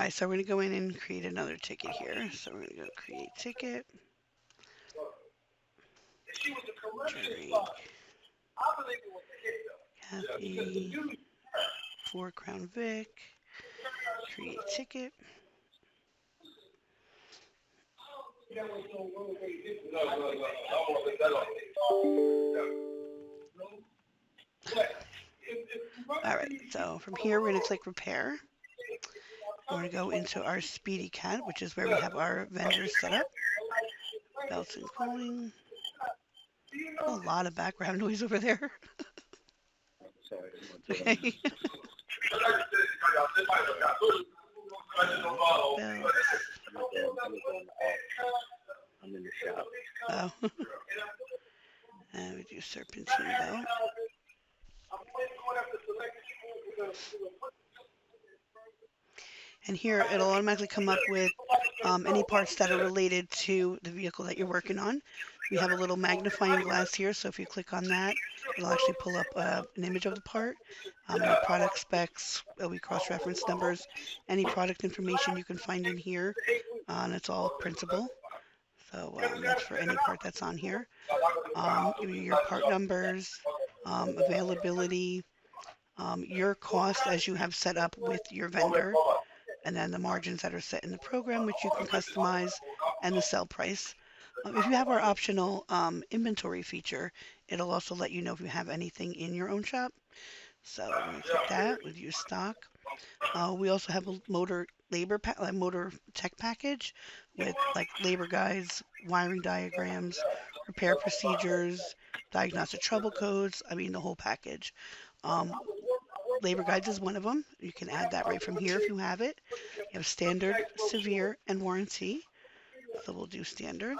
All right, so we're going to go in and create another ticket here. So we're going to go create ticket, drink, Kathy, 4 Crown Vic, create ticket. All right, so from here we're going to click repair. We're going to go into our Speedy Cat, which is where we have our vendors set up. Belts and cooling. A lot of background noise over there. Sorry. Okay. Belts. I'm in the shop. Oh. And we do serpentine belt. And here it'll automatically come up with any parts that are related to the vehicle that you're working on. We have a little magnifying glass here, so if you click on that, it'll actually pull up an image of the part. Our product specs, we cross-reference numbers, any product information you can find in here, and it's all printable. So that's for any part that's on here. Your part numbers, availability, your cost as you have set up with your vendor, and then the margins that are set in the program, which you can customize, and the sell price. If you have our optional inventory feature, it'll also let you know if you have anything in your own shop. So we're going to click that with use stock. We also have a motor tech package with like labor guides, wiring diagrams, repair procedures, diagnostic trouble codes. I mean the whole package. Um, Labor guides is one of them. You can add that right from here if you have it. You have standard, severe, and warranty. So we'll do standard.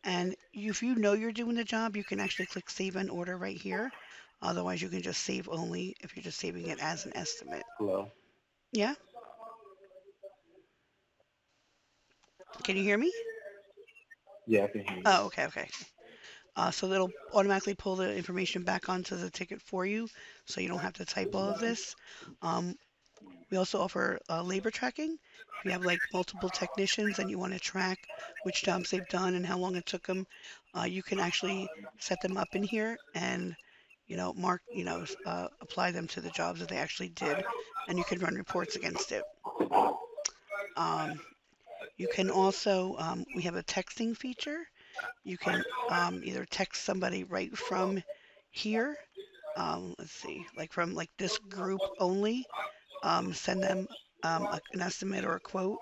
And if you know you're doing the job, you can actually click save and order right here. Otherwise, you can just save only if you're just saving it as an estimate. Hello. Yeah? Can you hear me? Yeah, I can hear you. Oh, okay, okay. So that'll automatically pull the information back onto the ticket for you, so you don't have to type all of this. Um, we also offer labor tracking. If you have like multiple technicians and you want to track which jobs they've done and how long it took them, you can actually set them up in here and mark, apply them to the jobs that they actually did, and you can run reports against it. Um, you can also, we have a texting feature. You can either text somebody right from here. Let's see, like from like this group only. Send them an estimate or a quote.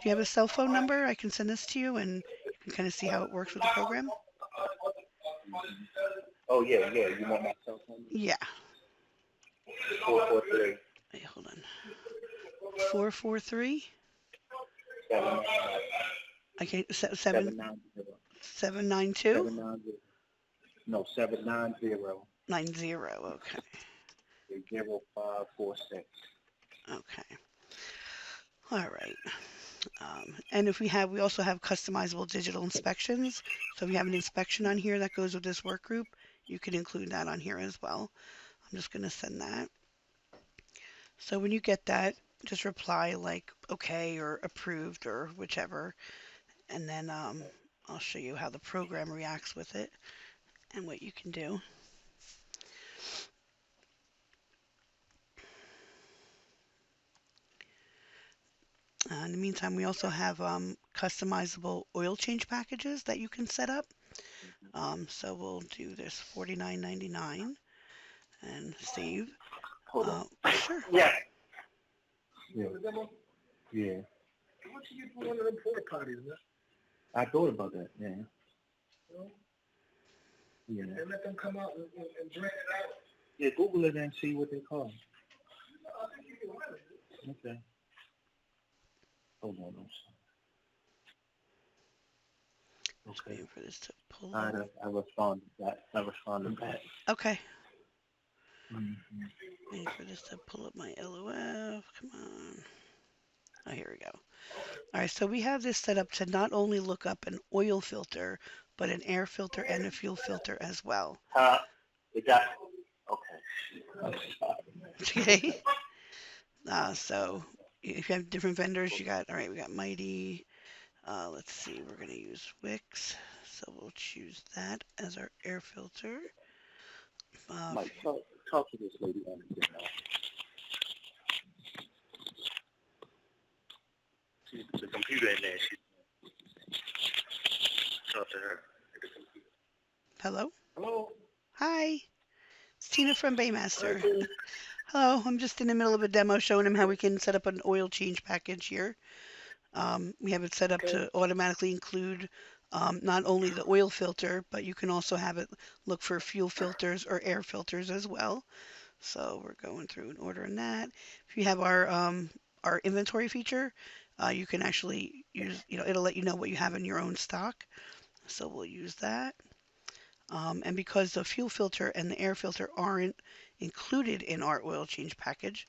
Do you have a cell phone number? I can send this to you, and you can kind of see how it works with the program. Oh yeah. You want my cell phone? Yeah. 443 Wait, hold on. 443. 790 Okay, 790 792 790. No, 790 90. Okay. 0546. Okay. All right. And if we also have customizable digital inspections. So if you have an inspection on here that goes with this work group, you can include that on here as well. I'm just going to send that. So when you get that, just reply like okay or approved or whichever, and then I'll show you how the program reacts with it and what you can do. In the meantime, we also have customizable oil change packages that you can set up. So we'll do this $49.99 and save. Hold on. Sure. Yeah. Yeah. Yeah. What you get from one of them porta potties, man? I thought about that, yeah. Yeah. And let them come out and drain it out. Yeah, Google it and see what they call. Okay. Hold on. Just waiting for this to pull I up. responded back. Okay. Mm-hmm. Waiting for this to pull up my LOF. Come on. Oh, here we go. All right, so we have this set up to not only look up an oil filter, but an air filter and a fuel filter as well. It got okay. Okay. So if you have different vendors, you got, all right, we got Mighty. Let's see, we're going to use Wix. So we'll choose that as our air filter. Mike, talk to this lady on the now. She's the computer in there. Talk to her. Hello? Hello? Hi, it's Tina from Hi, Baymaster. Tina. Hello, I'm just in the middle of a demo showing him how we can set up an oil change package here. We have it set up Okay. to automatically include not only the oil filter, but you can also have it look for fuel filters or air filters as well. So we're going through and ordering that. If you have our inventory feature, you can actually use, it'll let you know what you have in your own stock. So we'll use that. And because the fuel filter and the air filter aren't included in our oil change package,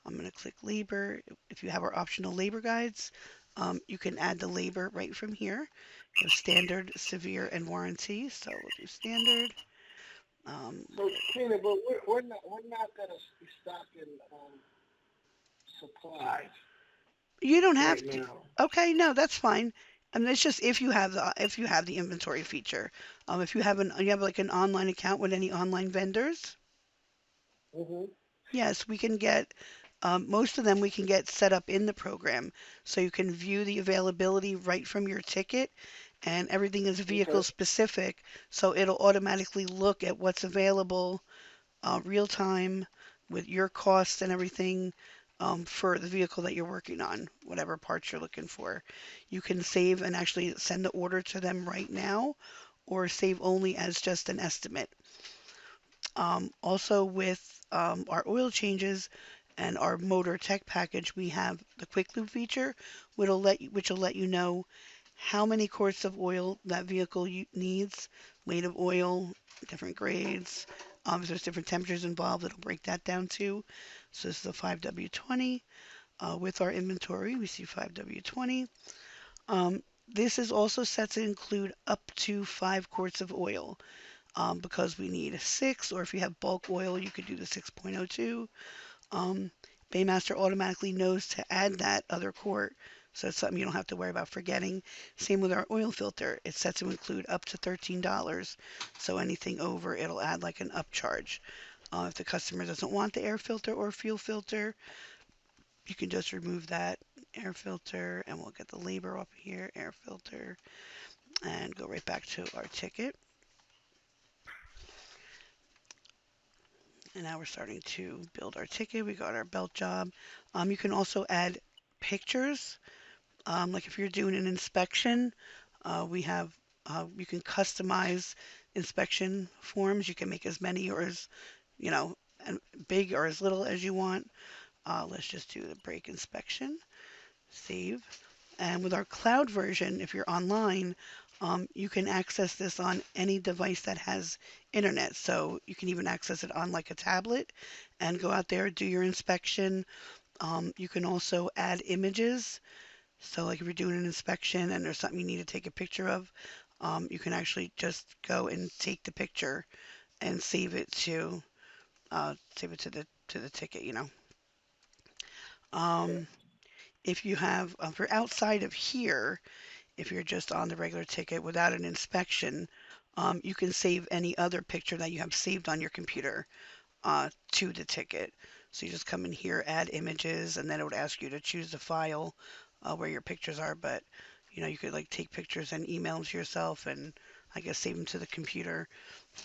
I'm going to click labor. If you have our optional labor guides, you can add the labor right from here. You have standard, severe, and warranty. So we'll do standard. So, Tina, but we're not gonna be stocking supplies You don't have right to. now. Okay, no, that's fine. And it's just if you have the inventory feature. If you have like an online account with any online vendors, Mhm. yes, we can get most of them we can get set up in the program. So you can view the availability right from your ticket, and everything is vehicle Okay. specific. So it'll automatically look at what's available real time with your costs and everything for the vehicle that you're working on, whatever parts you're looking for. You can save and actually send the order to them right now or save only as just an estimate. Also, with our oil changes and our motor tech package, we have the quick loop feature, which will let you know how many quarts of oil that vehicle needs, weight of oil, different grades. If there's different temperatures involved, it'll break that down too. So this is a 5W20. With our inventory, we see 5W20. This is also set to include up to 5 quarts of oil because we need 6, or if you have bulk oil, you could do the 6.02. Um, Baymaster automatically knows to add that other quart, so it's something you don't have to worry about forgetting. Same with our oil filter. It's set to include up to $13, so anything over, it'll add like an upcharge. If the customer doesn't want the air filter or fuel filter, you can just remove that air filter, and we'll get the labor up here, air filter, and go right back to our ticket. And now we're starting to build our ticket. We got our belt job. You can also add pictures. Like if you're doing an inspection, we have you can customize inspection forms. You can make as many or as you know, and big or as little as you want. Let's just do the brake inspection. Save. And with our cloud version, if you're online, you can access this on any device that has internet. So you can even access it on like a tablet and go out there, do your inspection. You can also add images. So like if you're doing an inspection and there's something you need to take a picture of, you can actually just go and take the picture and save it to the ticket, Okay. Um, if you have, for outside of here, if you're just on the regular ticket without an inspection, you can save any other picture that you have saved on your computer to the ticket. So you just come in here, add images, and then it would ask you to choose the file where your pictures are. But you could like take pictures and email them to yourself, and I guess save them to the computer,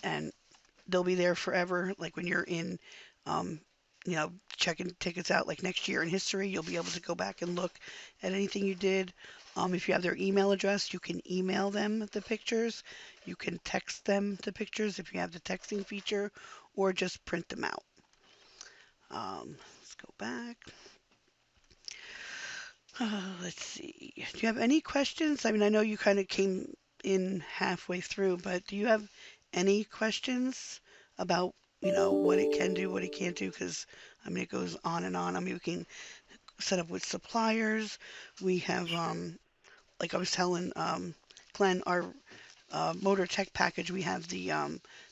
and they'll be there forever. Like when you're in, um, checking tickets out, like next year in history, you'll be able to go back and look at anything you did. If you have their email address, you can email them the pictures. You can text them the pictures if you have the texting feature, or just print them out. Let's go back. Let's see. Do you have any questions? I mean, I know you kind of came in halfway through, but do you have any questions about, what it can do, what it can't do? Because, I mean, it goes on and on. I mean, we can set up with suppliers. We have, like I was telling Glenn, our motor tech package, we have the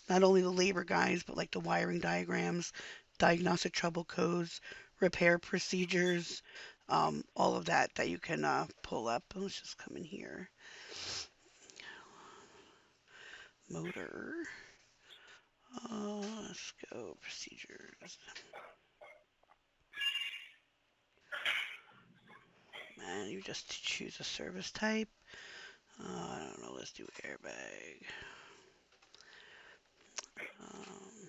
not only the labor guides, but like the wiring diagrams, diagnostic trouble codes, repair procedures. all of that you can pull up. Let's just come in here. Motor. Let's go procedures. And you just choose a service type. I don't know. Let's do airbag. Um,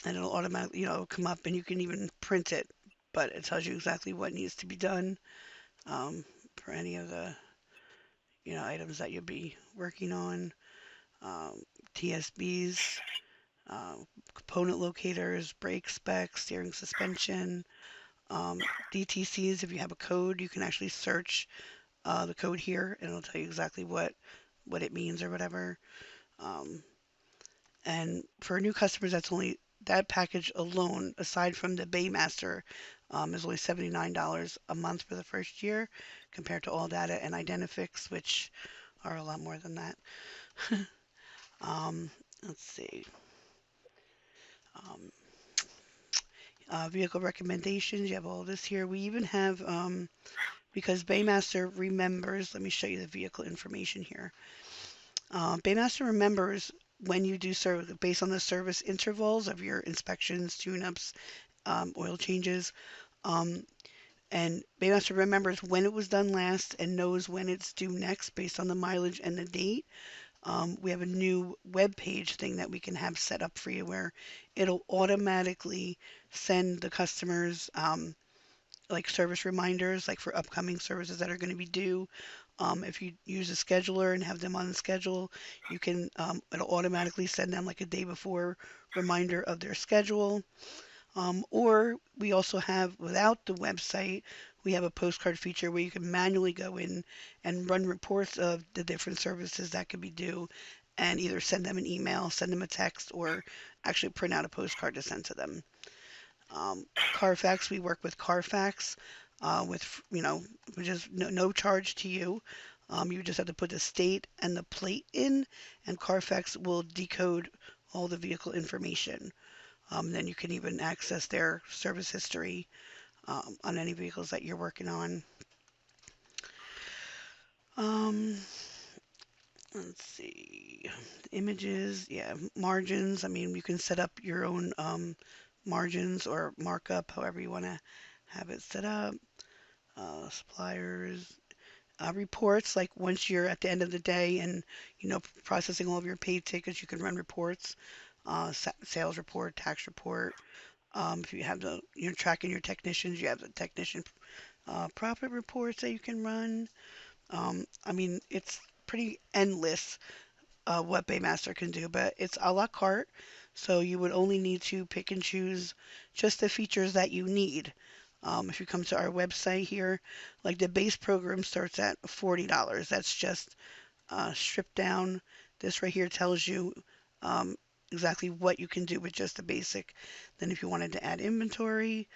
and it'll automatically, come up, and you can even print it, but it tells you exactly what needs to be done for any of the, items that you'll be working on. Um, TSBs, component locators, brake specs, steering suspension, DTCs. If you have a code, you can actually search the code here, and it'll tell you exactly what it means or whatever. Um, and for new customers, that's only that package alone, aside from the Baymaster, is only $79 a month for the first year, compared to AllData and Identifix, which are a lot more than that. um, let's see. Um, Vehicle recommendations. You have all this here. We even have, because Baymaster remembers, let me show you the vehicle information here. Baymaster remembers when you do service based on the service intervals of your inspections, tune-ups, oil changes. Um, and Baymaster remembers when it was done last and knows when it's due next based on the mileage and the date. We have a new web page thing that we can have set up for you where it'll automatically send the customers like service reminders, like for upcoming services that are going to be due. If you use a scheduler and have them on the schedule, you can it'll automatically send them like a day before reminder of their schedule. Or we also have, without the website, we have a postcard feature where you can manually go in and run reports of the different services that could be due and either send them an email, send them a text, or actually print out a postcard to send to them. Carfax, we work with Carfax with, which is no charge to you. You just have to put the state and the plate in, and Carfax will decode all the vehicle information. Then you can even access their service history on any vehicles that you're working on. Um, let's see. Images, yeah, margins. I mean, you can set up your own margins or markup, however you want to have it set up. Suppliers, reports, like once you're at the end of the day and, processing all of your paid tickets, you can run reports, sales report, tax report. If you have you're tracking your technicians, you have the technician profit reports that you can run. I mean, it's pretty endless what Baymaster can do, but it's a la carte, so you would only need to pick and choose just the features that you need. If you come to our website here, like the base program starts at $40. That's just stripped down. This right here tells you um, exactly what you can do with just the basic. Then if you wanted to add inventory,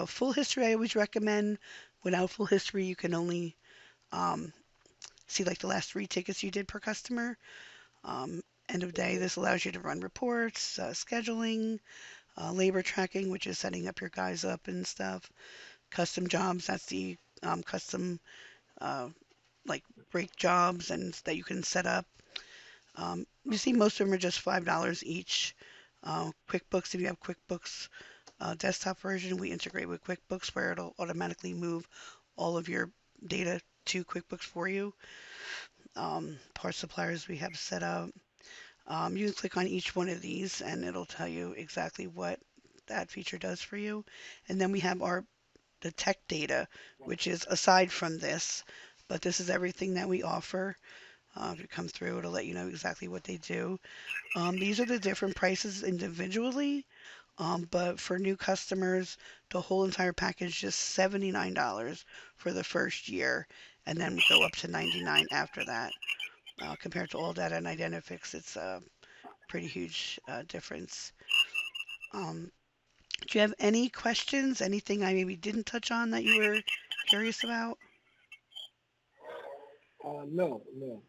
full history I always recommend. Without full history, you can only um, see like the last 3 tickets you did per customer. End of day, this allows you to run reports, scheduling, labor tracking, which is setting up your guys up and stuff. Custom jobs, that's the custom uh, like break jobs and that you can set up. You see, most of them are just $5 each. QuickBooks, if you have QuickBooks desktop version, we integrate with QuickBooks where it'll automatically move all of your data to QuickBooks for you. Parts suppliers we have set up. You can click on each one of these and it'll tell you exactly what that feature does for you. And then we have the tech data, which is aside from this, but this is everything that we offer. If you come through, it'll let you know exactly what they do. These are the different prices individually, but for new customers, the whole entire package is just $79 for the first year, and then we go up to $99 after that. Compared to AllData and Identifix, it's a pretty huge difference. Um, do you have any questions? Anything I maybe didn't touch on that you were curious about? No, no,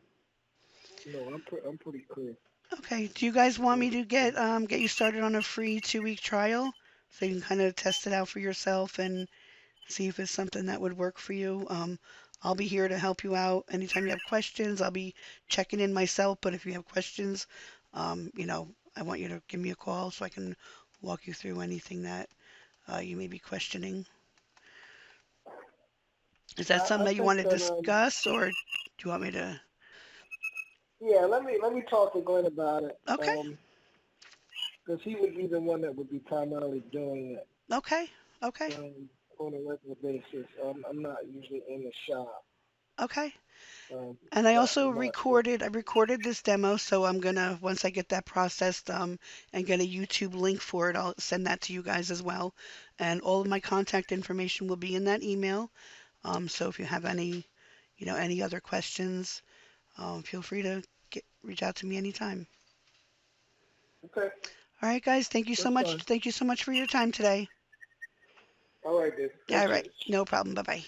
no. I'm pretty clear. Okay. Do you guys want me to get you started on a free 2-week trial? so you can kind of test it out for yourself and see if it's something that would work for you. I'll be here to help you out anytime you have questions. I'll be checking in myself, but if you have questions, I want you to give me a call so I can walk you through anything that you may be questioning. Is that something I that you think want to that discuss, or do you want me to? yeah. Let me talk to Glenn about it. Okay, Because he would be the one that would be primarily doing it okay, okay, on a regular basis. I'm not usually in the shop. okay. Um, And I that also much. recorded this demo, so I'm gonna, once I get that processed, and get a YouTube link for it, I'll send that to you guys as well. And all of my contact information will be in that email. So if you have any other questions, feel free to reach out to me anytime. Okay, All right, guys, thank you so that's much. fine. Thank you so much for your time today. All right, then. All Thank you. right, no problem. Bye bye.